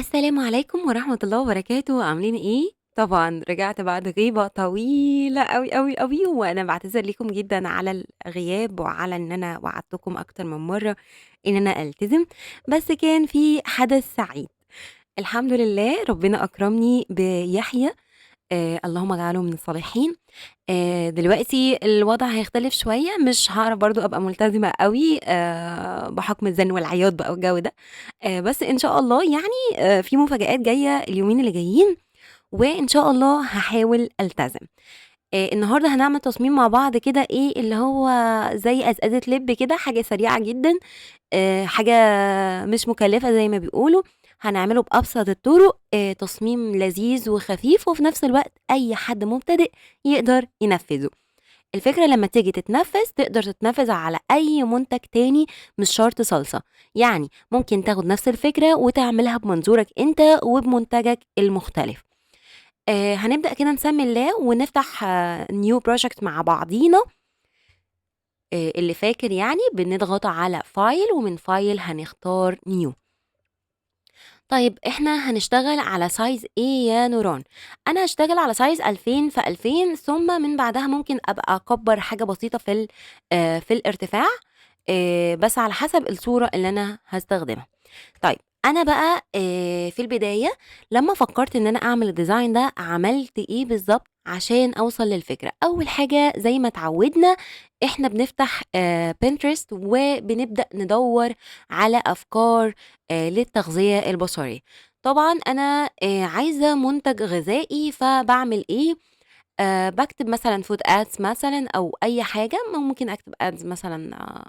السلام عليكم ورحمة الله وبركاته، عاملين إيه؟ طبعًا رجعت بعد غيبة طويلة أوي، أوي، أوي، وأنا باعتذر ليكم جدًا على الغياب وعلى إن أنا وعدتكم أكتر من مرّة إن أنا ألتزم، بس كان في حدث سعيد. الحمد لله ربنا أكرمني بيحيى، اللهم اجعله من الصالحين. دلوقتي الوضع هيختلف شوية، مش هاعرف برضه أبقى ملتزمة أوي بحكم الزن والعياط بقى والجو ده، بس إن شاء الله يعني في مفاجآت جاية اليومين اللي جايين، وإن شاء الله هاحاول ألتزم. النهارده هنعمل تصميم مع بعض كده إيه، اللي هو زي أزازة لِب كده، حاجة سريعة جدًا، حاجة مش مكلفة زي ما بيقولوا، هنعمله بأبسط الطرق، تصميم لذيذ وخفيف، وفي نفس الوقت أي حد مبتدئ يقدر ينفذه. الفكرة لمّا تيجي تتنفّذ، تقدر تتنفّذ على أي منتج تاني مش شرط صلصة، يعني ممكن تاخد نفس الفكرة وتعملها بمنظورك أنت وبمنتجك المختلف. هنبدأ كده نسمّي الله ونفتح new project مع بعضينا، اللي فاكر يعني بنضغط على file ومن file هنختار new. طيب إحنا هنشتغل على size إيه يا نوران؟ أنا هاشتغل على size 2000 في 2000 ثم من بعدها ممكن أبقى أكبّر حاجة بسيطة في الارتفاع، بس على حسب الصورة اللي أنا هاستخدمها. طيب أنا بقى في البداية لمّا فكّرت إن أنا أعمل الdesign ده، عملت إيه بالضبط عشان أوصل للفكرة. أول حاجة زي ما اتعودنا إحنا بنفتح Pinterest وبنبدأ ندوّر على أفكار للتغذية البصرية. طبعًا أنا عايزة منتج غذائي، فباعمل إيه، باكتب مثلًا food ads مثلًا أو أي حاجة، ممكن أكتب ads مثلًا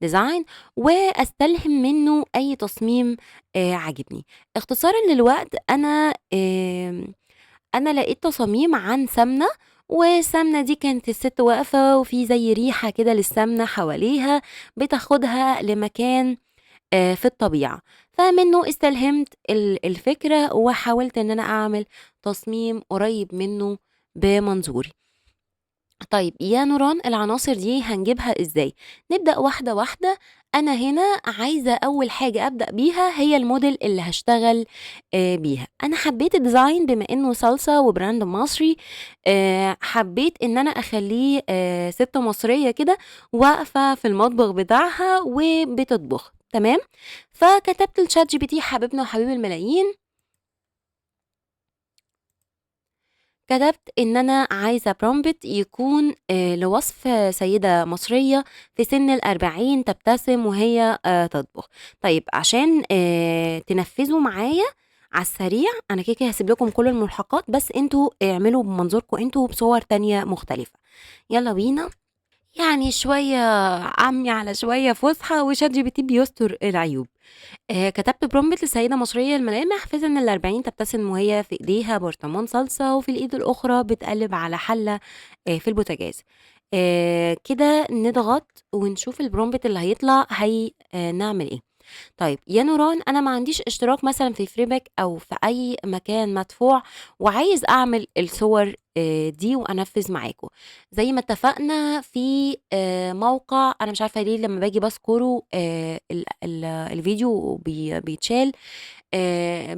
design وأستلهم منّه أي تصميم عاجبني. اختصارًا للوقت أنا لقيت تصاميم عن سمنة، والسمنة دي كانت الست واقفة وفي زي ريحة كده للسمنة حواليها بتاخدها لمكان في الطبيعة، فمنّه استلهمت الفكرة وحاولت إن أنا أعمل تصميم قريب منّه بمنظوري. طيب يا نوران العناصر دي هنجيبها إزاي؟ نبدأ واحدة واحدة. أنا هنا عايزة أول حاجة أبدأ بيها هي الموديل اللي هاشتغل بيها. أنا حبيت الديزاين بما إنه صلصة وبراند مصري، حبيت إن أنا أخليه ست مصرية كده واقفة في المطبخ بتاعها وبتطبخ، تمام؟ فكتبت لشات جي بي تي حبيبنا وحبيب الملايين، كتبت إن أنا عايزة prompt يكون لوصف سيدة مصرية في سن ال40 تبتسم وهي تطبخ. طيب عشان تنفذوا معايا على السريع، أنا كده هاسيب لكم كل الملحقات، بس أنتم اعملوا بمنظوركم أنتم وبصور تانية مختلفة. يالّا بينا. يعني شوية عامية على شوية فُصحى وChat GPT بيستر العيوب. كتبت prompt لسيدة مصرية الملامح في سن ال40 تبتسم وهي في إيديها برطمان صلصة وفي الإيد الأخرى بتقلِّب على حلة في البوتاجاز. كده نضغط ونشوف الprompt اللي هيطلع نعمل إيه. طيب يا نوران أنا ما عنديش اشتراك مثلًا في فريبك أو في أي مكان مدفوع وعايز أعمل الصور دي وأنفّذ معاكم. زي ما اتفقنا في موقع أنا مش عارفة ليه لمّا باجي باذكره الفيديو بيتشال،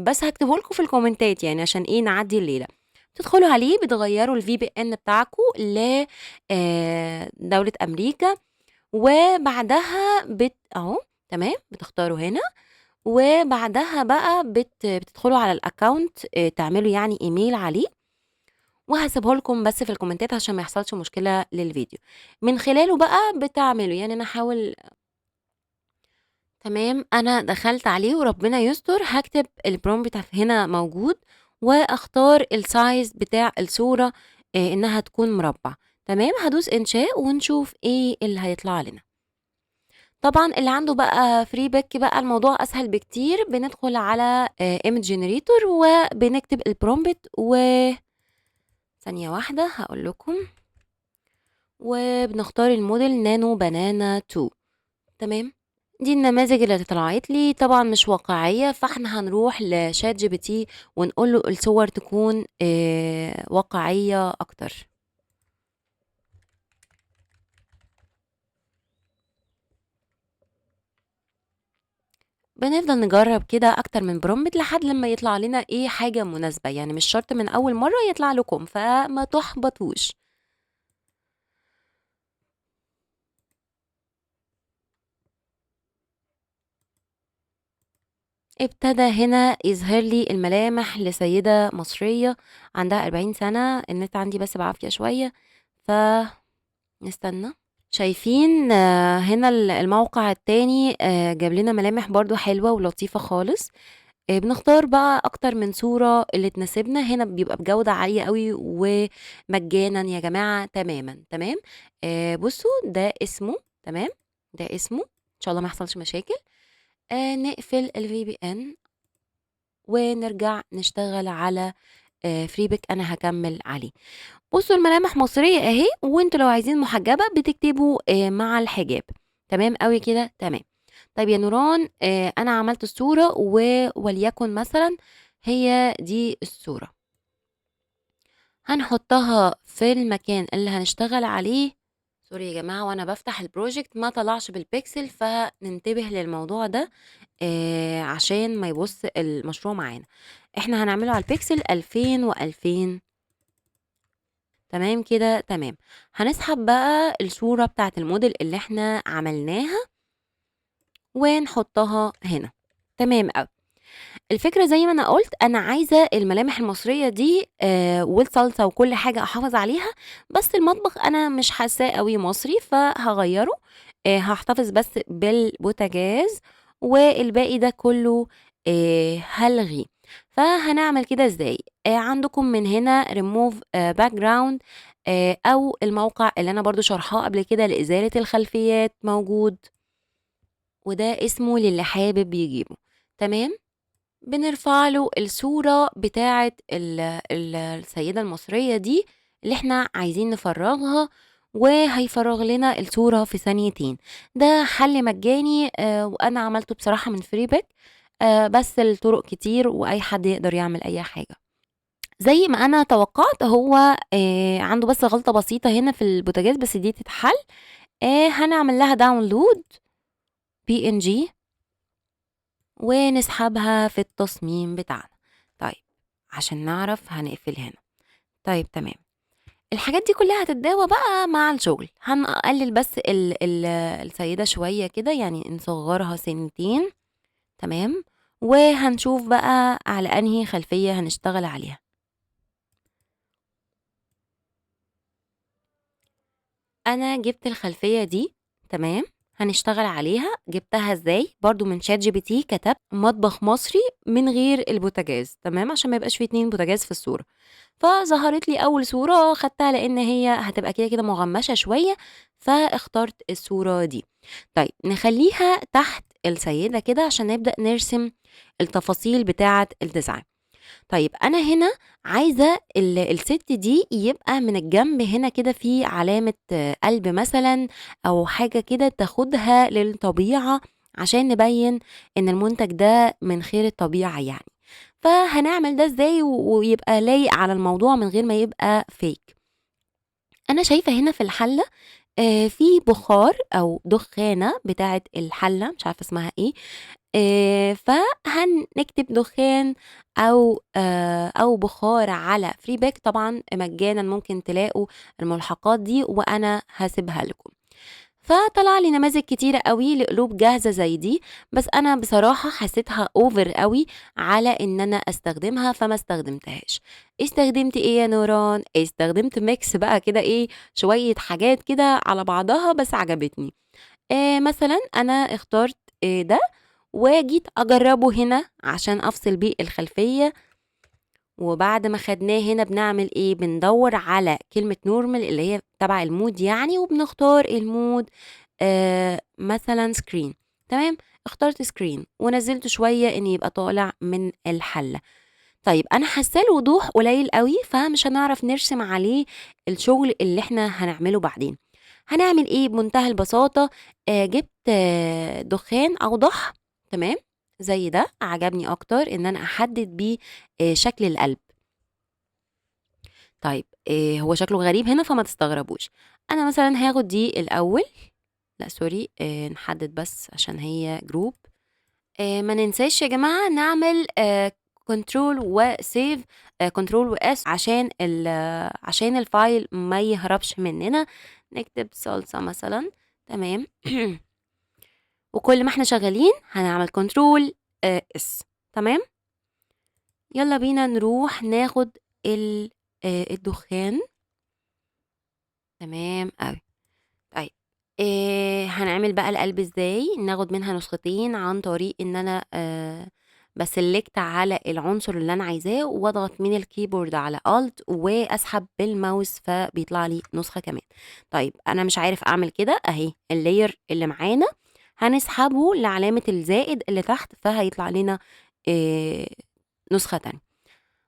بس هاكتبه لكم في الكومنتات يعني عشان إيه نعدّي الليلة. بتدخلوا عليه بتغيّروا الVPN بتاعكم ل دولة أمريكا، وبعدها أهو تمام، بتختاروا هنا، وبعدها بقى بتدخلوا على الaccount، تعملوا يعني إيميل عليه، وهاسيبه لكم بس في الكومنتات عشان ما يحصلش مشكلة للفيديو. من خلاله بقى بتعملوا يعني أنا هاحاول. تمام، أنا دخلت عليه وربنا يستر هاكتب الprompt هنا موجود، وأختار الsize بتاع الصورة إنها تكون مربع، تمام، هادوس إنشاء ونشوف إيه اللي هيطلع لنا. طبعًا اللي عنده بقى free pick بقى الموضوع أسهل بكتير، بندخل على image generator وبنكتب الprompt ثانية واحدة هاقول لكم، وبنختار الموديل نانو بنانا 2، تمام. دي النماذج اللي طلعت لي طبعًا مش واقعية، فإحنا هنروح لchat GPT ونقول له الصور تكون واقعية أكتر. بنفضل نجرّب كده أكتر من prompt لحد لمّا يطلع لنا إيه، حاجة مناسبة، يعني مش شرط من أول مرّة يطلع لكم، فما تُحبطوش. ابتدى هنا يظهر لي الملامح لسيدة مصرية عندها 40 سَنة، النت عندي بس بعافية شوية، نستنى. شايفين هنا الموقع التاني جاب لنا ملامح برضه حلوة ولطيفة خالص. بنختار بقى أكتر من صورة اللي تناسبنا، هنا بيبقى بجودة عالية أوي ومجانًا يا جماعة تمامًا، تمام. بُصّوا ده اسمه، تمام، ده اسمه، إن شاء الله ما يحصلش مشاكل. نقفل الVPN ونرجع نشتغل على FreeBic أنا هاكمّل عليه. بُصّوا الملامح مصرية أهي، وأنتم لو عايزين محجبة بتكتبوا مع الحجاب، تمام أوي كده، تمام. طيب يا نوران أنا عملت الصورة وليكن مثلًا هي دي الصورة، هنحطها في المكان اللي هنشتغل عليه. sorry يا جماعة وأنا بافتح الproject ما طلعش بالpixel فننتبه للموضوع ده عشان ما يبوظش المشروع معانا. إحنا هنعمله على الpixel 2000 و2000. تمام كده، تمام. هنسحب بقى الصورة بتاعة الmodel اللي إحنا عملناها ونحطها هنا، تمام أوي. الفكرة زي ما أنا قُلت أنا عايزة الملامح المصرية دي والصلصة وكل حاجة أحافظ عليها، بس المطبخ أنا مش حاساه أوي مصري فهاغيّره. هاحتفظ بس بالبوتاجاز والباقي ده كله هالغيه. فهنعمل كده إزاي؟ عندكم من هنا remove background أو الموقع اللي أنا برضه شارحاه قبل كده لإزالة الخلفيات موجود، وده اسمه للي حابب يجيبه، تمام؟ بنرفع له الصورة بتاعة السيدة المصرية دي اللي إحنا عايزين نفرّغها، وهيفرّغ لنا الصورة في ثانيتين. ده حل مجاني وأنا عملته بصراحة من FreePic. بس الطرق كتير وأي حد يقدر يعمل أي حاجة. زي ما أنا توقعت هو عنده بس غلطة بسيطة هنا في البوتاجاز بس دي تتحل. هنعمل لها download PNG ونسحبها في التصميم بتاعنا. طيب عشان نعرف هنقفل هنا. طيب تمام. الحاجات دي كلّها هتتداوى بقى مع الشغل، هنقلل بس السيدة شوية كده، يعني نصغّرها سنتين، تمام، وهنشوف بقى على أنهي خلفية هنشتغل عليها. أنا جِبت الخلفية دي، تمام، هنشتغل عليها، جِبتها إزاي؟ برضه من ChatGPT كتبت مطبخ مصري من غير البوتاجاز، تمام، عشان ما يبقاش في 2 بوتاجاز في الصورة. فظهرت لي أول صورة خدتها لإن هي هتبقى كده مغمّشة شوية، فاخترت الصورة دي. طيب نخلّيها تحت السيدة كده عشان نبدأ نرسم التفاصيل بتاعة الdesign. طيب أنا هنا عايزة الست دي يبقى من الجنب هنا كده في علامة قلب مثلًا أو حاجة كده تاخدها للطبيعة عشان نبيّن إن المنتج ده من خير الطبيعة يعني. فهنعمل ده إزاي ويبقى لايق على الموضوع من غير ما يبقى fake. أنا شايفة هنا في الحلة في بخار أو دخانة بتاعة الحلة مش عارفة اسمها إيه. فهنكتب دخان أو بخار على FreeBic طبعًا مجانًا ممكن تلاقوا الملحقات دي وأنا هاسيبها لكم. فطلع لي نماذج كتيرة أوي لقلوب جاهزة زي دي، بس أنا بصراحة حسيتها over أوي على إن أنا أستخدمها فما استخدمتهاش. استخدمتِ إيه يا نوران؟ استخدمت mix بقى كده إيه، شوية حاجات كده على بعضها بس عجبتني. مثلًا أنا اخترت ده وجيت أجرّبه هنا عشان أفصل بيه الخلفية، وبعد ما خدناه هنا بنعمل إيه، بندوّر على كلمة normal اللي هي تبع الmood يعني وبنختار الmood مثلًا screen، تمام، اخترت screen ونزّلته شوية إن يبقى طالع من الحلة. طيب أنا حاسّاه الوضوح قليل أوي، فمش هنعرف نرسم عليه الشغل اللي إحنا هنعمله بعدين. هنعمل إيه بمنتهى البساطة، جِبت دخان أوضح، تمام، زي ده عجبني أكتر إن أنا أحدد بيه شكل القلب. طيب هو شكله غريب هنا فما تستغربوش. أنا مثلًا هاخد دي الأول، لأ sorry نحدد بس عشان هي group. ما ننساش يا جماعة نعمل control وsave control وS عشان الفايل ما يهربش مننا. نكتب صلصة مثلًا، تمام. وكل ما إحنا شغالين هنعمل control S، تمام. يلا بينا نروح ناخد الدخان، تمام أوي. طيب هنعمل بقى القلب إزاي؟ ناخد منها نسختين عن طريق إن أنا بselect على العنصر اللي أنا عايزاه واضغط من الكيبورد على Alt وأسحب بالماوس فبيطلع لي نسخة كمان. طيب أنا مش عارف أعمل كده، أهي الlayer اللي معانا هنسحبه لعلامة الزائد اللي تحت فهيطلع لنا آآ نسخة تانية.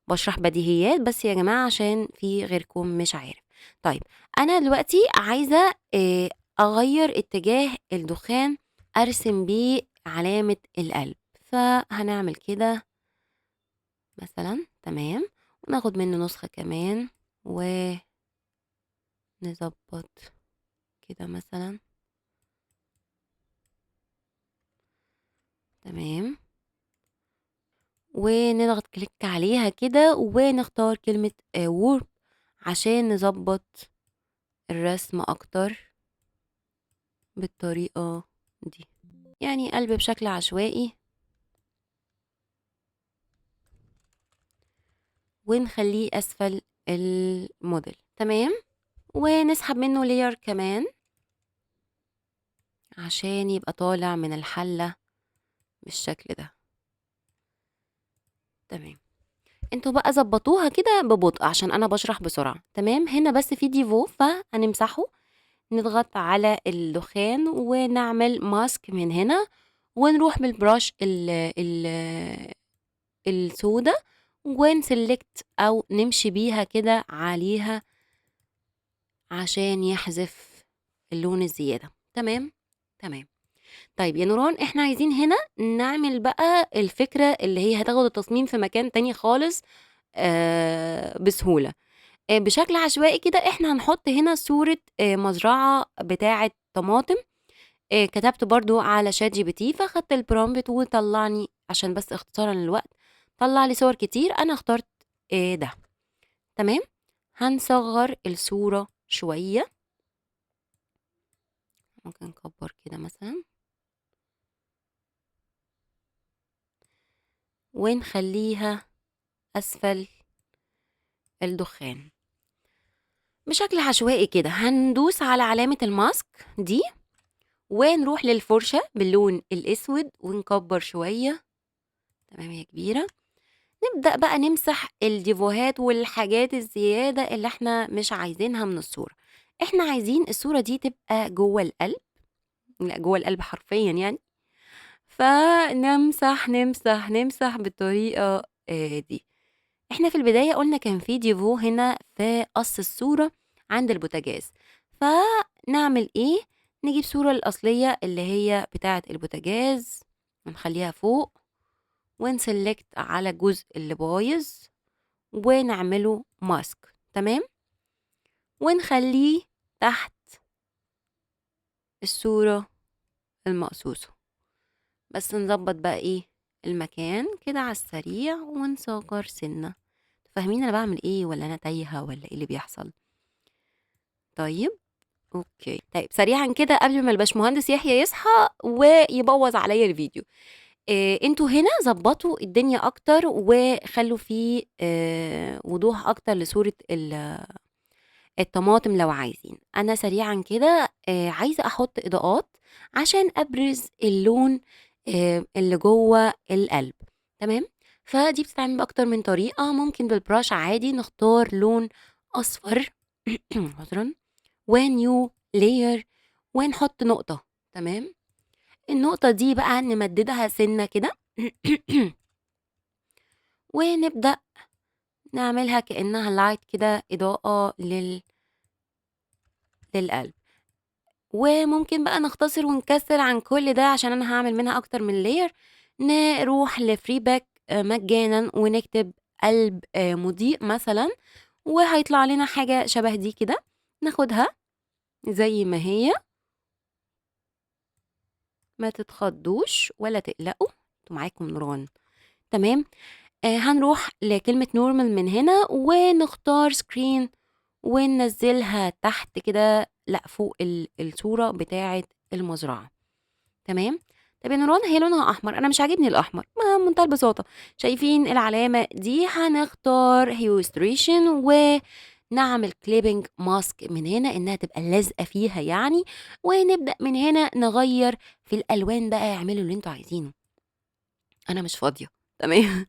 باشرح بديهيات بس يا جماعة عشان في غيركم مش عارف. طيب أنا دلوقتي عايزة أغيّر اتجاه الدخان أرسم بيه علامة القلب، فهنعمل كده مثلًا، تمام. وناخد منه نسخة كمان ونضبّط كده مثلًا، تمام. ونضغط كليك عليها كده ونختار كلمة warp عشان نضبّط الرسم أكتر بالطريقة دي. يعني قلب بشكل عشوائي ونخليه أسفل الموديل، تمام. ونسحب منه layer كمان عشان يبقى طالع من الحلة بالشكل ده، تمام. انتوا بقى ظبطوها كده ببطء عشان انا بشرح بسرعة، تمام. هنا بس في ديفو فهنمسحه، نضغط على الدخان ونعمل ماسك من هنا ونروح بالبراش السودا ونسلكت او نمشي بيها كده عليها عشان يحذف اللون الزيادة، تمام، تمام. طيب يا نوران إحنا عايزين هنا نعمل بقى الفكرة اللي هي هتاخد التصميم في مكان تاني خالص بسهولة. بشكل عشوائي كده إحنا هنحط هنا صورة مزرعة بتاعة طماطم. كتبت برضه على ChatGPT فأخدت الprompt وطلّعني عشان بس اختصارًا للوقت، طلّع لي صور كتير، أنا اخترت ده، تمام. هنصغّر الصورة شوية. ممكن نكبر كده مثلا ونخليها أسفل الدخان بشكل عشوائي كده. هندوس على علامة الماسك دي ونروح للفرشة باللون الأسود ونكبر شوية، تمام هي كبيرة. نبدأ بقى نمسح الديفوهات والحاجات الزيادة اللي احنا مش عايزينها من الصورة. احنا عايزين الصورة دي تبقى جوه القلب، لا جوه القلب حرفيا يعني. فنمسح نمسح نمسح بالطريقة دي. إحنا في البداية قُلنا كان في ديفو هنا في قص الصورة عند البوتاجاز، فنعمل إيه، نجيب الصورة الأصلية اللي هي بتاعة البوتاجاز ونخلّيها فوق ونselect على الجزء اللي بايظ ونعمله mask، تمام. ونخلّيه تحت الصورة المقصوصة. بس نضبّط بقى إيه، المكان كده على السريع ونصغّر سِنّة. فاهمين أنا باعمل إيه والّا أنا تايهة والّا إيه اللي بيحصل؟ طيب، أوكي. طيب سريعًا كده قبل ما الباشمهندس يحيى يصحى ويبوّظ عليّا الفيديو. أنتم هنا ضبّطوا الدنيا أكتر وخلّوا في وضوح أكتر لصورة الطماطم لو عايزين. أنا سريعًا كده عايزة أحُط إضاءات عشان أبرز اللون اللي جوّه القلب، تمام. فدي بتتعمل بأكتر من طريقة، ممكن بالبراش عادي نختار لون أصفر عذرًا وnew layer ونحط نقطة، تمام. النقطة دي بقى نمددها سِنّة كده ونبدأ نعملها كأنها light كده إضاءة للقلب. وممكن بقى نختصر ونكسّل عن كل ده عشان أنا هاعمل منها أكتر من layer. نروح لfree back مجانًا ونكتب قلب مضيء مثلًا وهيطلع لنا حاجة شبه دي كده، ناخدها زي ما هي، ما تتخضّوش ولا تقلقوا، معاكم نوران. تمام. هنروح لكلمة normal من هنا ونختار screen وننزلها تحت كده، لأ فوق الصورة بتاعة المزرعة. تمام. طب يا نوران هي لونها أحمر، أنا مش عاجبني الأحمر، ما بمنتهى البساطة شايفين العلامة دي، هنختار illustration ونعمل clipping mask من هنا إنها تبقى لازقة فيها يعني، ونبدأ من هنا نغير في الألوان بقى، اعملوا اللي انتوا عايزينه، أنا مش فاضية. تمام.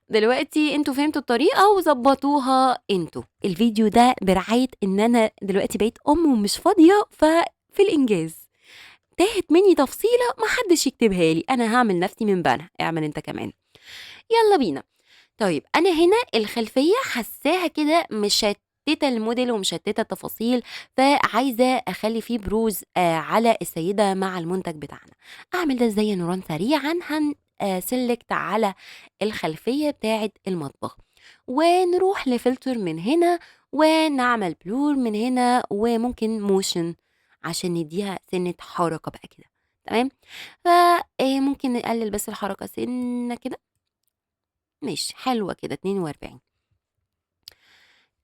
دلوقتي انتوا فهمتوا الطريقة وظبطوها انتوا. الفيديو ده برعاية ان انا دلوقتي بقيت ام ومش فاضية، ففي الانجاز تاهت مني تفصيلة ما حدش يكتبها لي، انا هعمل نفسي من بالها، اعمل انت كمان. يلا بينا. طيب انا هنا الخلفية حساها كده مشتتة الموديل ومشتتة التفاصيل، فعايزة اخلي فيه بروز على السيدة مع المنتج بتاعنا. اعمل ده ازاي يا نوران؟ سريعا سيلكت على الخلفية بتاعة المطبخ، ونروح لفلتر من هنا ونعمل بلور من هنا، وممكن موشن عشان نديها سنة حركة بقى كده. تمام. فممكن نقلل بس الحركة سنة كده، ماشي حلوة كده 42.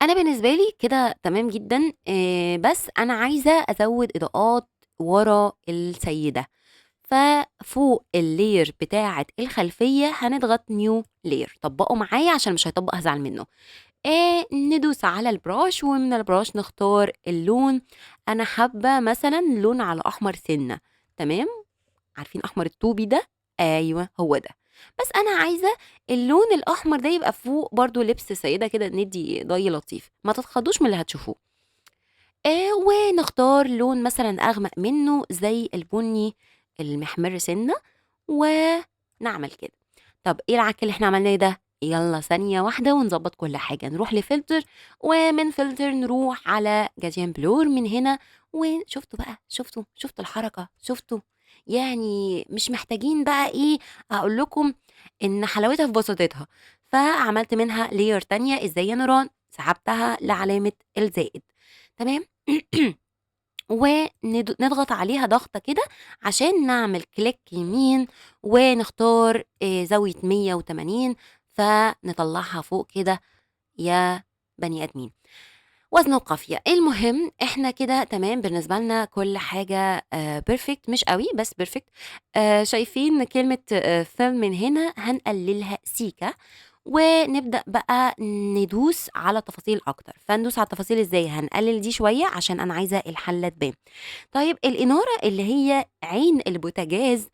أنا بالنسبة لي كده تمام جدًا، بس أنا عايزة أزوّد إضاءات ورا السيدة، ففوق الlayer بتاعة الخلفية هنضغط new layer، طبّقوا معايا عشان مش هيطبّق هازعل منّه. ندوس على البراش ومن البراش نختار اللون، أنا حابة مثلًا لون على أحمر سِنّة. تمام. عارفين أحمر الطوبي ده؟ أيوه هو ده. بس أنا عايزة اللون الأحمر ده يبقى فوق برضه لبس السيدة كده، ندّي ضَي لطيف، ما تتخضوش من اللي هتشوفوه. ونختار لون مثلًا أغمق منّه زي البني المحمر سِنّة ونعمل كده. طَب إيه العك اللي إحنا عملناه ده؟ يالّا ثانية واحدة ونضبّط كل حاجة، نروح لفلتر ومن فلتر نروح على gradient blur من هنا، وشُفتوا بقى، شُفتوا الحركة، شُفتوا؟ يعني مش محتاجين بقى إيه، أقول لكم إن حلاوتها في بساطتها. فعملت منها layer تانية إزاي يا نوران؟ سحبتها لعلامة الزائد. تمام. نضغط عليها ضغطة كده عشان نعمل كليك يمين ونختار زاوية 180، فنطلعها فوق كده يا بني آدمين. وزن وقافية. المهم إحنا كده تمام بالنسبة لنا كل حاجة perfect، مش أوي بس perfect. شايفين كلمة fill من هنا هنقللها سيكة، ونبدأ بقى ندوس على تفاصيل أكتر. فندوس على التفاصيل إزاي؟ هنقلل دي شوية عشان أنا عايزة الحلة تبان. طيب الإنارة اللي هي عين البوتاجاز،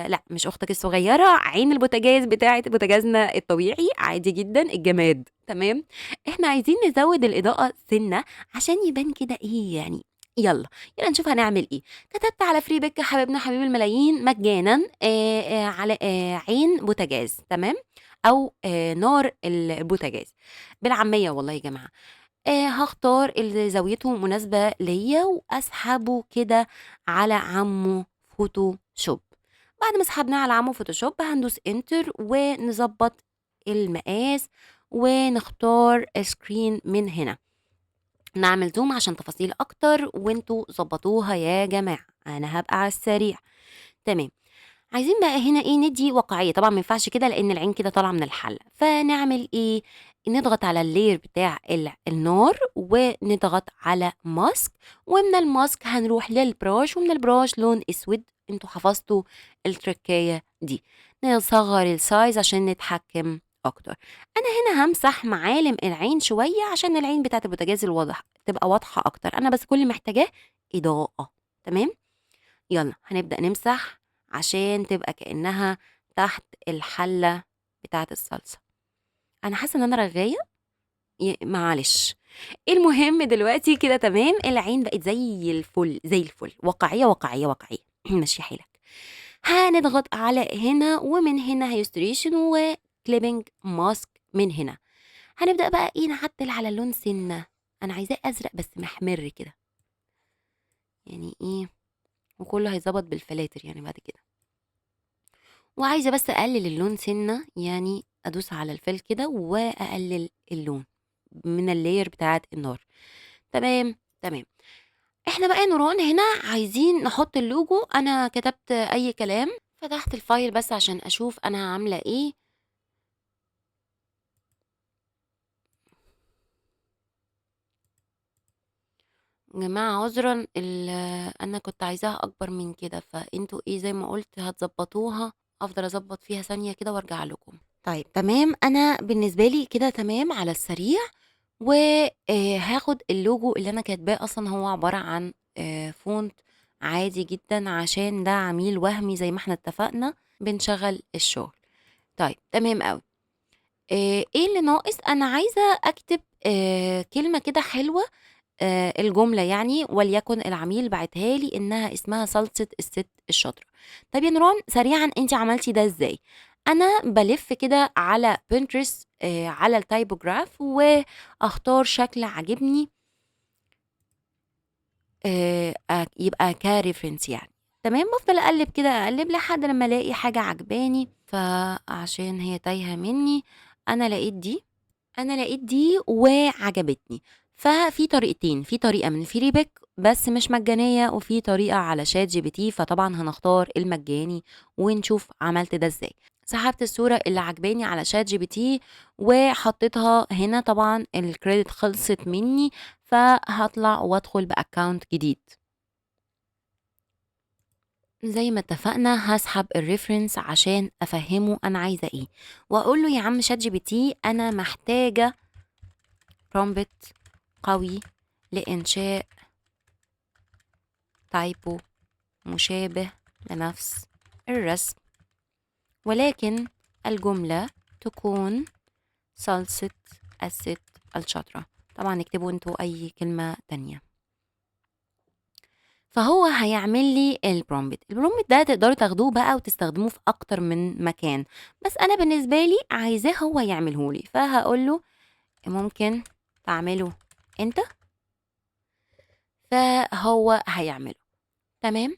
لأ مش أختك الصغيرة، عين البوتاجاز بتاعة بوتاجازنا الطبيعي عادي جدًا الجماد. تمام. إحنا عايزين نزوّد الإضاءة سِنّة عشان يبان كده إيه يعني. يالّا نشوف هنعمل إيه. كتبت على فري بيك حبيبنا حبيب الملايين مجانًا على عين بوتاجاز. تمام. أو نار البوتاجاز، بالعامية والله يا جماعة. هاختار اللي زاويته مناسبة ليّا وأسحبه كده على عمّو فوتوشوب. بعد ما سحبناه على عمّو فوتوشوب هندوس enter ونضبّط المقاس ونختار screen من هنا. نعمل zoom عشان تفاصيل أكتر وأنتم ضبّطوها يا جماعة، أنا هابقى على السريع. تمام. عايزين بقى هنا إيه، ندّي واقعية، طبعًا ما ينفعش كده لإن العين كده طالعة من الحلة، فنعمل إيه، نضغط على الlayer بتاع النار ونضغط على mask، ومن الmask هنروح للبراش ومن البراش لون أسود، أنتم حفظتوا التركاية دي. نصغّر الsize عشان نتحكم أكتر. أنا هنا هامسح معالم العين شوية عشان العين بتاعة البوتاجاز تبقى واضحة أكتر، أنا بس كل اللي محتاجاه إضاءة. تمام. يالّا هنبدأ نمسح عشان تبقى كأنها تحت الحلة بتاعة الصلصة. أنا حاسة إن أنا رغاية، معلش. المهم دلوقتي كده تمام، العين بقت زي الفل، زي الفل، واقعية، واقعية، واقعية. مشّي حيلك. هنضغط على هنا ومن هنا illustration وclipping mask من هنا. هنبدأ بقى إيه، نعدّل على اللون سِنّة، أنا عايزاه أزرق بس محمِر كده، يعني إيه، وكُلّه هيتضبط بالفلاتر يعني بعد كده. وعايزة بس أقلل اللون سِنّة، يعني أدوس على الفيل كده وأقلل اللون من الlayer بتاعة النار. تمام. تمام. إحنا بقى يا نوران هنا عايزين نحط الlogo، أنا كتبت أي كلام فتحت الفايل بس عشان أشوف أنا عاملة إيه. يا جماعة عذرًا أنا كنت عايزاها أكبر من كده، فأنتم إيه زي ما قُلت هتضبّطوها، أفضل أضبّط فيها ثانية كده وأرجع لكم. طيب تمام، أنا بالنسبة لي كده تمام على السريع، و هاخد اللوجو اللي أنا كاتباه أصلًا هو عبارة عن font عادي جدًا عشان ده عميل وهمي زي ما إحنا اتفقنا بنشغّل الشغل. طيب تمام أوي. إيه اللي ناقص؟ أنا عايزة أكتب كلمة كده حلوة، الجملة يعني، وليكن العميل باعتها لي إنها اسمها صلصة الست الشاطرة. طب يا نوران سريعًا أنتِ عملتِ ده إزاي؟ أنا بالِف كده على Pinterest على الtypograph وأختار شكل عاجبني يبقى كreference يعني، تمام، بافضل أقلِّب كده، أقلِّب لحد لمّا ألاقي حاجة عاجباني، فعشان هي تايهة منّي، أنا لقيت دي. أنا لقيت دي وعجبتني. ففي طريقتين، في طريقة من Freepik بس مش مجانية، وفي طريقة على ChatGPT، فطبعًا هنختار المجاني ونشوف عملت ده إزاي. سحبت الصورة اللي عاجباني على ChatGPT وحطيتها هنا، طبعًا الcredit خلصت منّي، فهاطلع وأدخل بaccount جديد. زي ما اتفقنا هاسحب الreference عشان أفهّمه أنا عايزة إيه، وأقول له يا عم ChatGPT أنا محتاجة prompt قوي لإنشاء typo مشابه لنفس الرسم، ولكن الجملة تكون صلصة الست الشاطرة. طبعا اكتبوا انتوا أي كلمة تانية. فهو هيعمل لي البرومبت ده تقدروا تاخدوه بقى وتستخدموه في أكتر من مكان، بس أنا بالنسبة لي عايزاه هو يعمله لي، فهقول له ممكن تعمله أنت، فهو هيعمله. تمام.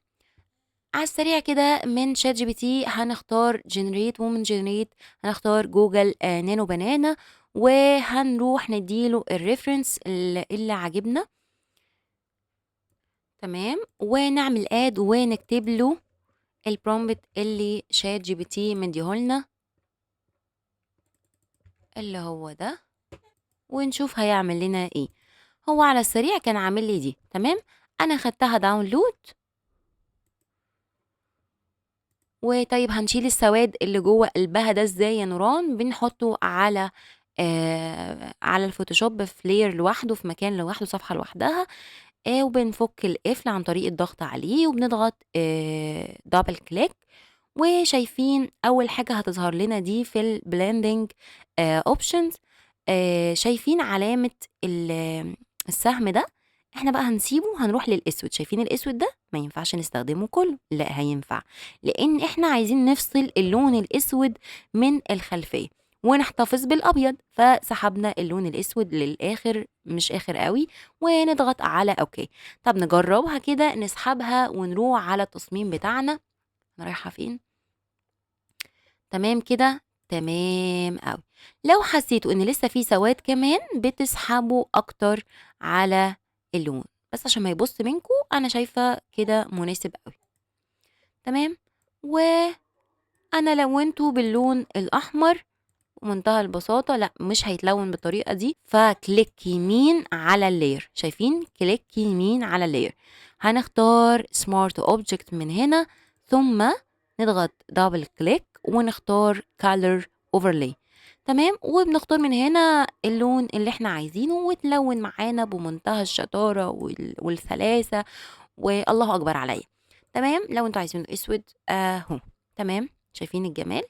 على السريع كده من ChatGPT هنختار generate، ومن generate هنختار جوجل نانو بنانا، وهنروح نديله الريفرنس اللي عاجبنا. تمام، ونعمل اد ونكتب له البرومبت اللي ChatGPT مديهولنا اللي هو ده، ونشوف هيعمل لنا ايه. هو على السريع كان عامل لي دي. تمام، انا خدتها داونلود. وطيب هنشيل السواد اللي جوه قلبها ده ازاي يا نوران؟ بنحطه على الفوتوشوب في layer لوحده، في مكان لوحده، صفحة لوحدها، وبنفك القفل عن طريق الضغط عليه، وبنضغط double click، وشايفين أول حاجة هتظهر لنا دي في الblending options، شايفين علامة السهم ده؟ إحنا بقى هنسيبه، هنروح للأسود. شايفين الأسود ده؟ ما ينفعش نستخدمه كله، لأ هينفع، لإن إحنا عايزين نفصل اللون الأسود من الخلفية ونحتفظ بالأبيض، فسحبنا اللون الأسود للآخر، مش آخر أوي، ونضغط على أوكي. طب نجربها كده، نسحبها ونروح على التصميم بتاعنا. أنا رايحة فين؟ تمام كده، تمام أوي. لو حسيتوا إن لسه في سواد كمان بتسحبوا أكتر على اللون، بس عشان ما يبص منكم أنا شايفة كده مناسب أوي. تمام، وأنا لونته باللون الأحمر بمنتهى البساطة. لأ مش هيتلون بالطريقة دي، فكليك يمين على اللاير، شايفين كليك يمين على اللاير، هنختار سمارت اوبجكت من هنا، ثم نضغط دبل كليك ونختار color overlay. تمام، وبنختار من هنا اللون اللي احنا عايزينه، وتلون معانا بمنتهى الشطارة والسلاسة، والله اكبر عليا. تمام، لو انتوا عايزينه اسود اهو. تمام، شايفين الجمال؟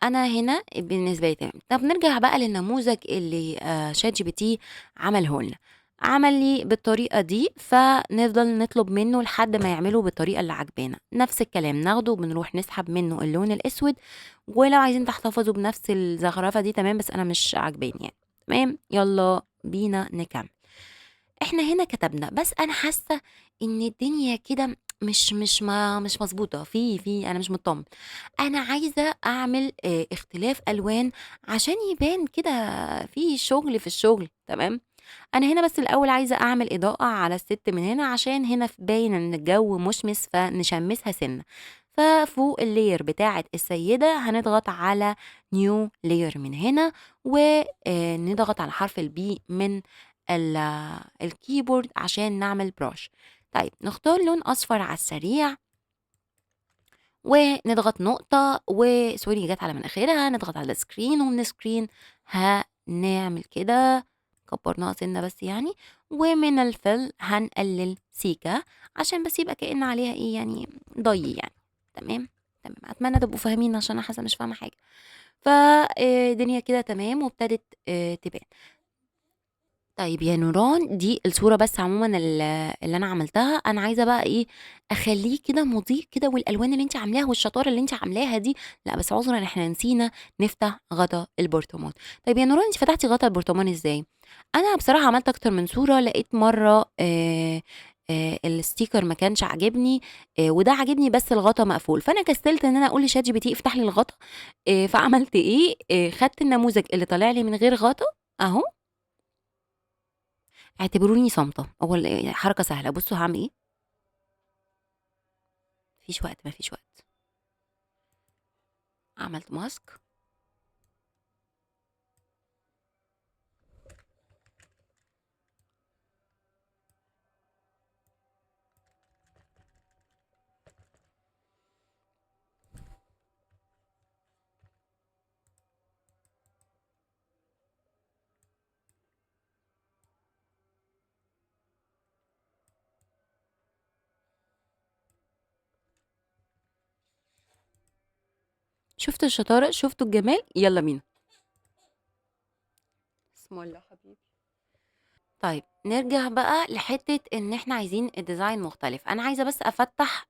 أنا هنا بالنسبة لي تمام. طب نرجع بقى للنموذج اللي ChatGPT عمله لنا. عمل لي بالطريقة دي، فنفضل نطلب منه لحد ما يعمله بالطريقة اللي عاجبانا. نفس الكلام ناخده بنروح نسحب منه اللون الأسود، ولو عايزين تحتفظوا بنفس الزخرفة دي تمام، بس أنا مش عاجباني يعني. تمام، يلا بينا نكمل. إحنا هنا كتبنا، بس أنا حاسة إن الدنيا كده مش مضبوطة، أنا مش متطمنة. أنا عايزة أعمل اختلاف ألوان عشان يبان كده في شغل في الشغل. تمام، أنا هنا بس الأول عايزة أعمل إضاءة على الست من هنا، عشان هنا باين إن الجو مشمس فنشمسها سنة. ففوق الlayer بتاعة السيدة هنضغط على new layer من هنا، ونضغط على حرف الB من الكيبورد عشان نعمل brush. طيب نختار لون أصفر على السريع، ونضغط نقطة وسوري جت على مناخيرها، نضغط على screen، ومن screen هنعمل كده كبرناها سنة بس يعني، ومن الfill هنقلل سيكا عشان بس يبقى كأن عليها ايه يعني ضي يعني. تمام تمام، اتمنى تبقوا فاهمين عشان انا حاسه مش فاهمه حاجه. فالدنيا كده تمام وابتدت تبان. طيب يا نوران، دي الصورة بس عمومًا اللي أنا عملتها، أنا عايزة بقى إيه، أخلّيه كده مضيء كده والألوان اللي أنتِ عاملاها والشطارة اللي أنتِ عاملاها دي، لأ بس عذرًا إحنا نسينا نفتح غطا البرطمان. طيب يا نوران، أنتِ فتحتِ غطا البرطمان إزاي؟ أنا بصراحة عملت أكتر من صورة، لقيت مرّة الsticker ما كانش عاجبني، وده عاجبني بس الغطا مقفول، فأنا كسّلت إن أنا أقول لChatGPT افتح لي الغطا، فعملت إيه، خدت النموذج اللي طالع لي من غير غطا أهو، اعتبروني صامتة، هو حركة سهلة. بُصّوا هاعمل إيه، ما فيش وقت، ما فيش وقت. عملت ماسك، شُفتوا الشطارة، شُفتوا الجمال، يالّا بينا. بسم الله حبيبي. طيب نرجع بقى لحتّة إن إحنا عايزين الdesign مختلف، أنا عايزة بس أفتّح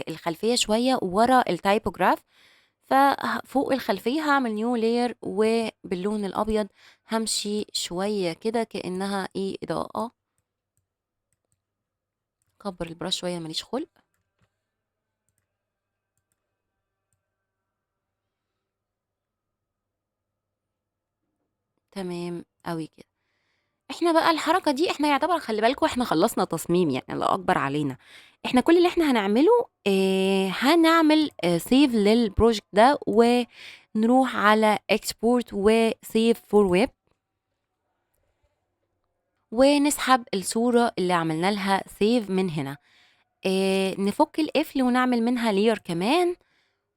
الخلفية شوية ورا الtypograph، فوق الخلفية هاعمل new layer وباللون الأبيض هامشي شوية كده كإنها إيه، إضاءة. أكبّر البراش شوية ما ليش خُلق. تمام أوي كده. إحنا بقى الحركة دي إحنا يعتبر خلّي بالكم إحنا خلّصنا تصميم يعني الله أكبر علينا. إحنا كل اللي إحنا هنعمله هنعمل save للproject ده ونروح على export وsave for web ونسحب الصورة اللي عملنا لها save من هنا. نفُك القفل ونعمل منها layer كمان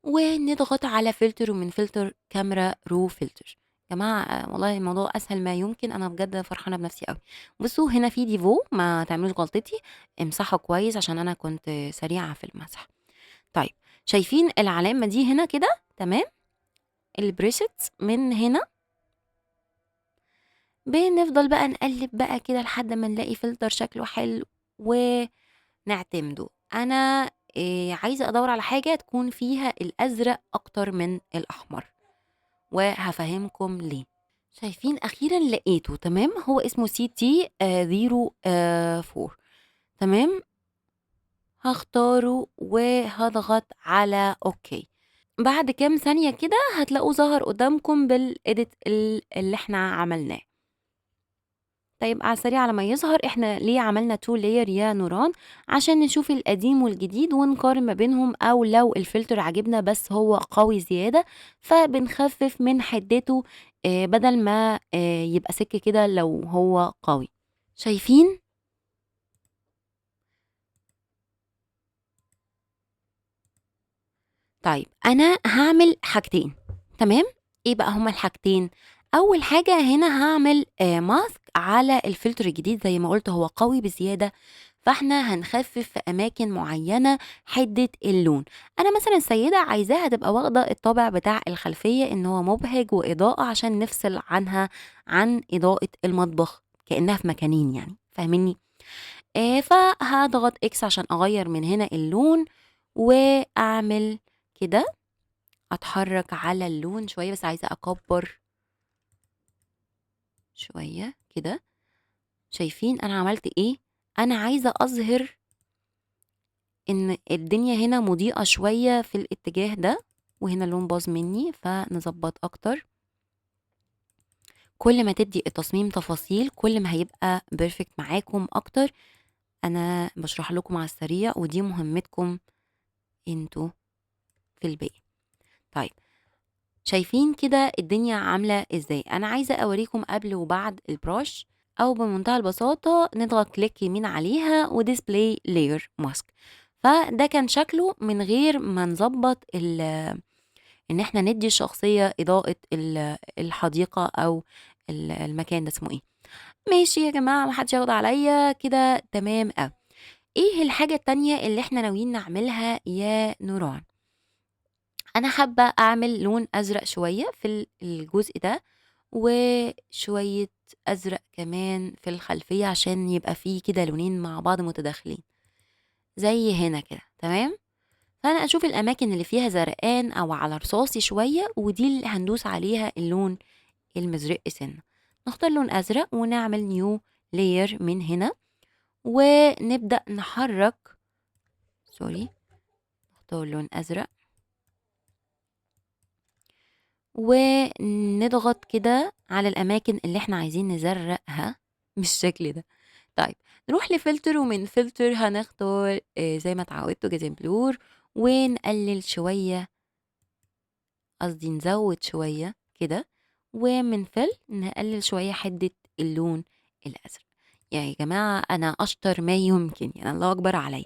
ونضغط على فلتر ومن فلتر كاميرا رو فلتر. جماعة والله الموضوع أسهل ما يمكن، أنا بجد فرحانة بنفسي أوي. بصوا هنا في ديفو ما تعملوش غلطتي، امسحه كويس عشان أنا كنت سريعة في المسح. طيب شايفين العلامة دي هنا كده تمام، البريسيتس من هنا بنفضل بقى نقلب بقى كده لحد ما نلاقي فلتر شكله حلو ونعتمده. أنا عايزة أدور على حاجة تكون فيها الأزرق أكتر من الأحمر وهافهّمكم ليه. شايفين أخيرًا لقيته تمام، هو اسمه CT 04 تمام، هاختاره وهاضغط على أوكي. بعد كام ثانية كده هتلاقوه ظهر قدامكم بالedit اللي إحنا عملناه. طيب على السريع على ما يظهر، إحنا ليه عملنا two layer يا نوران؟ عشان نشوف القديم والجديد ونقارن ما بينهم، أو لو الفلتر عاجبنا بس هو قوي زيادة فبنخفف من حدته بدل ما يبقى سِك كده لو هو قوي. شايفين؟ طيب أنا هاعمل حاجتين تمام، إيه بقى هُم الحاجتين؟ أول حاجة هنا هاعمل mask على الفلتر الجديد زي ما قُلت هو قوي بزيادة، فإحنا هنخفف في أماكن معيّنة حدة اللون. أنا مثلًا السيدة عايزاها تبقى واخدة الطابع بتاع الخلفية إن هو مُبهِج وإضاءة عشان نفصل عنها عن إضاءة المطبخ، كإنها في مكانين يعني، فاهمينّي؟ فهاضغط X عشان أغيّر من هنا اللون وأعمل كده، أتحرّك على اللون شوية بس عايزة أكبّر شوية كده. شايفين أنا عملت إيه؟ أنا عايزة أظهر إن الدنيا هنا مضيئة شوية في الاتجاه ده، وهنا اللون باظ منّي فنضبّط أكتر. كل ما تدّي التصميم تفاصيل كل ما هيبقى perfect معاكم أكتر. أنا باشرح لكم على السريع ودي مهمتكم أنتم في الباقي. طيب شايفين كده الدنيا عاملة إزاي؟ أنا عايزة أوريكم قبل وبعد البrush، أو بمنتهى البساطة نضغط كليك يمين عليها وdisplay layer mask. فده كان شكله من غير ما نضبط إن إحنا ندي الشخصية إضاءة الحديقة أو المكان ده اسمه إيه. ماشي يا جماعة، ما حدش ياخد عليا كده، تمام أوي. إيه الحاجة التانية اللي إحنا ناويين نعملها يا نوران؟ أنا حابة أعمل لون أزرق شوية في الجزء ده، وشوية أزرق كمان في الخلفية عشان يبقى فيه كده لونين مع بعض متداخلين زي هنا كده، تمام. فأنا أشوف الأماكن اللي فيها زرقان أو على رصاصي شوية، ودي اللي هندوس عليها اللون المزرق سنة. نختار لون أزرق ونعمل نيو لاير من هنا، ونبدأ نحرك. سوري، نختار لون أزرق ونضغط كده على الأماكن اللي احنا عايزين نزرقها بالشكل ده. طيب نروح لفلتر، ومن فلتر هنختار زي ما اتعودتوا جزم بلور، ونقلل شوية، قصدي نزود شوية كده، ومن فل نقلل شوية حدة اللون الأزرق. يا جماعة أنا أشطر ما يمكن، يعني الله أكبر عليا.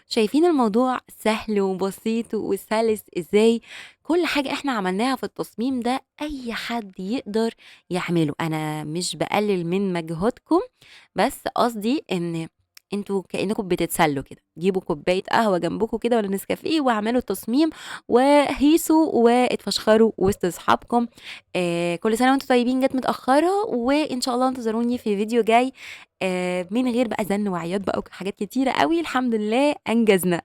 شايفين الموضوع سهل وبسيط وسلس إزاي؟ كل حاجة إحنا عملناها في التصميم ده أي حد يقدر يعمله. أنا مش بقلل من مجهودكم، بس قصدي إن انتوا كأنكم بتتسلوا كده، جيبوا كوباية قهوة جنبكم كده ولا نسكافيه، واعملوا التصميم وهيسوا واتفشخروا وسط اصحابكم. كل سنة وانتم طيبين، جت متأخرة، وان شاء الله انتظروني في فيديو جاي من غير بقى زن وعياط بقى وحاجات كتيرة قوي. الحمد لله انجزنا.